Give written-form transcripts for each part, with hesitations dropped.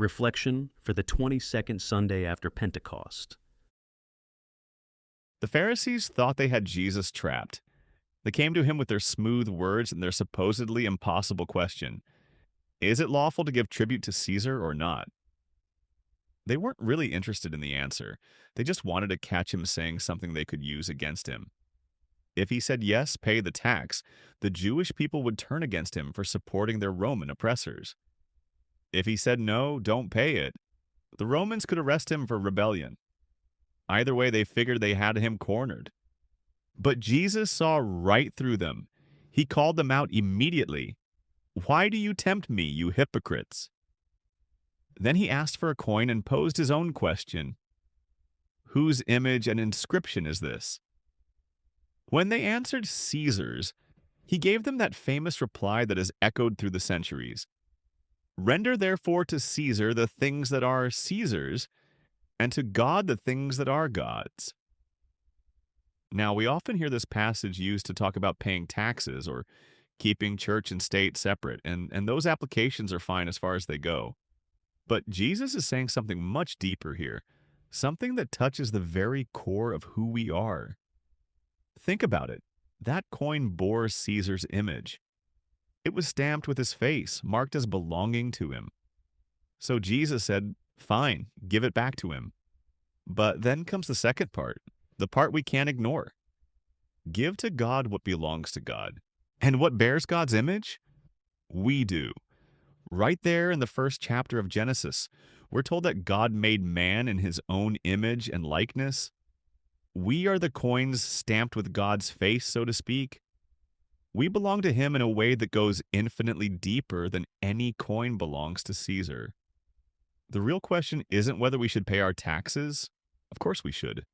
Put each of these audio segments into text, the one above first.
Reflection for the 22nd Sunday after Pentecost. The Pharisees thought they had Jesus trapped. They came to him with their smooth words and their supposedly impossible question: is it lawful to give tribute to Caesar or not? They weren't really interested in the answer. They just wanted to catch him saying something they could use against him. If he said yes, pay the tax, the Jewish people would turn against him for supporting their Roman oppressors. If he said no, don't pay it, the Romans could arrest him for rebellion. Either way, they figured they had him cornered. But Jesus saw right through them. He called them out immediately. "Why do you tempt me, you hypocrites?" Then he asked for a coin and posed his own question: whose image and inscription is this? When they answered Caesar's, he gave them that famous reply that has echoed through the centuries: "Render therefore to Caesar the things that are Caesar's, and to God the things that are God's." Now, we often hear this passage used to talk about paying taxes or keeping church and state separate, and those applications are fine as far as they go. But Jesus is saying something much deeper here, something that touches the very core of who we are. Think about it. That coin bore Caesar's image. It was stamped with his face, marked as belonging to him. So Jesus said, fine, give it back to him. But then comes the second part, the part we can't ignore. Give to God what belongs to God. And what bears God's image? We do. Right there in the first chapter of Genesis, we're told that God made man in his own image and likeness. We are the coins stamped with God's face, so to speak. We belong to him in a way that goes infinitely deeper than any coin belongs to Caesar. The real question isn't whether we should pay our taxes. Of course we should.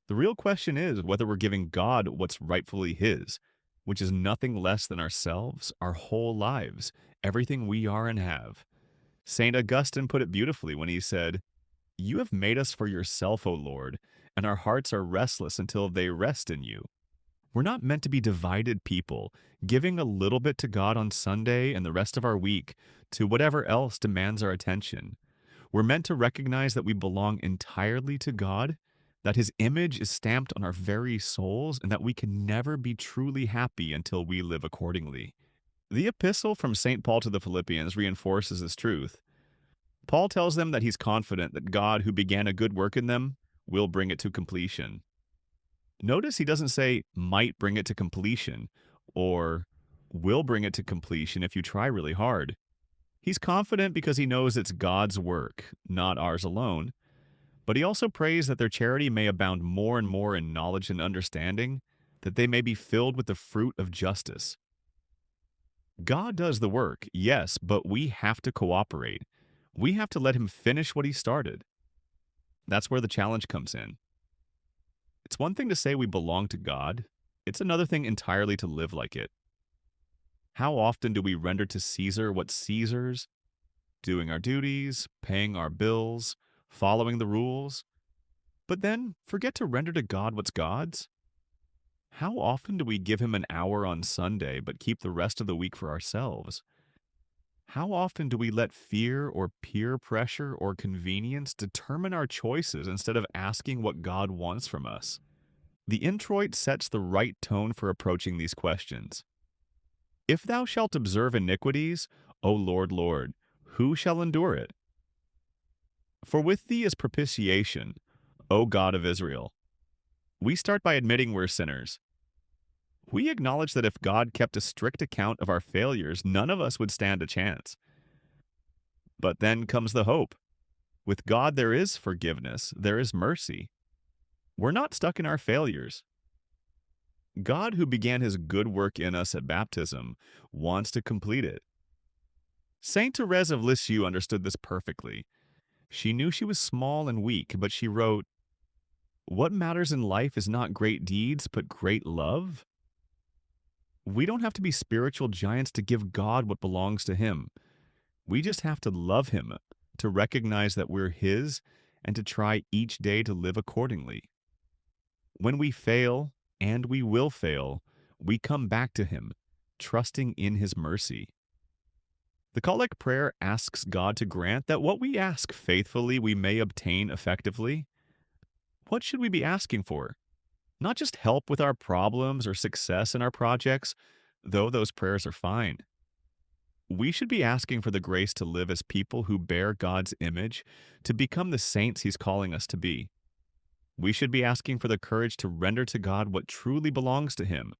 The real question is whether we're giving God what's rightfully his, which is nothing less than ourselves, our whole lives, everything we are and have. St. Augustine put it beautifully when he said, "You have made us for yourself, O Lord, and our hearts are restless until they rest in you." We're not meant to be divided people, giving a little bit to God on Sunday and the rest of our week to whatever else demands our attention. We're meant to recognize that we belong entirely to God, that his image is stamped on our very souls, and that we can never be truly happy until we live accordingly. The epistle from St. Paul to the Philippians reinforces this truth. Paul tells them that he's confident that God, who began a good work in them, will bring it to completion. Notice he doesn't say might bring it to completion or will bring it to completion if you try really hard. He's confident because he knows it's God's work, not ours alone. But he also prays that their charity may abound more and more in knowledge and understanding, that they may be filled with the fruit of justice. God does the work, yes, but we have to cooperate. We have to let him finish what he started. That's where the challenge comes in. It's one thing to say we belong to God. It's another thing entirely to live like it. How often do we render to Caesar what's Caesar's? Doing our duties, paying our bills, following the rules, but then forget to render to God what's God's? How often do we give him an hour on Sunday but keep the rest of the week for ourselves? How often do we let fear or peer pressure or convenience determine our choices instead of asking what God wants from us? The introit sets the right tone for approaching these questions. If thou shalt observe iniquities, O Lord, Lord, who shall endure it? For with thee is propitiation, O God of Israel. We start by admitting we're sinners. We acknowledge that if God kept a strict account of our failures, none of us would stand a chance. But then comes the hope. With God there is forgiveness, there is mercy. We're not stuck in our failures. God, who began his good work in us at baptism, wants to complete it. Saint Thérèse of Lisieux understood this perfectly. She knew she was small and weak, but she wrote, "What matters in life is not great deeds, but great love." We don't have to be spiritual giants to give God what belongs to him. We just have to love him, to recognize that we're his, and to try each day to live accordingly. When we fail, and we will fail, we come back to him, trusting in his mercy. The collect prayer asks God to grant that what we ask faithfully we may obtain effectively. What should we be asking for? Not just help with our problems or success in our projects, though those prayers are fine. We should be asking for the grace to live as people who bear God's image, to become the saints He's calling us to be. We should be asking for the courage to render to God what truly belongs to Him,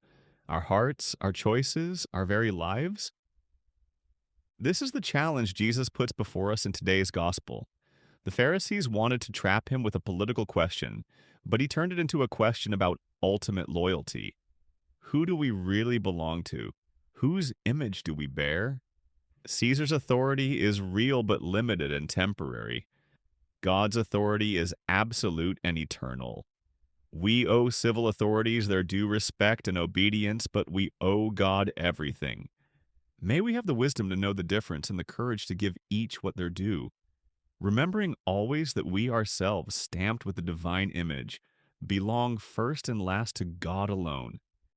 our hearts, our choices, our very lives. This is the challenge Jesus puts before us in today's gospel. The Pharisees wanted to trap him with a political question, but he turned it into a question about ultimate loyalty. Who do we really belong to? Whose image do we bear? Caesar's authority is real but limited and temporary. God's authority is absolute and eternal. We owe civil authorities their due respect and obedience, but we owe God everything. May we have the wisdom to know the difference and the courage to give each what they're due, remembering always that we ourselves, stamped with the divine image, belong first and last to God alone.